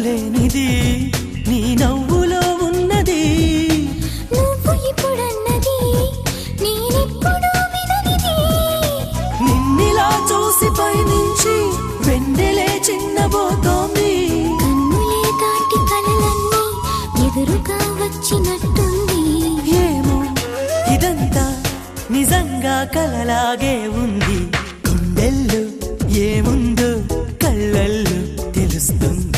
లేనిది నీ నవ్వులో ఉన్నది. నువ్వు ఇప్పుడన్నది నేనెప్పుడు విననిది. నిన్నిలా చూసి పైనుంచి వెన్నెలే చిన్నబోతోంది. కన్నులే దాటి కలలన్నీ ఎదురుగా వచ్చినట్టుంది. ఏమో ఇదంతా నిజంగా కలలాగే ఉంది. గుండెల్లో ఏముందో కళ్ళల్లో తెలుస్తుంది.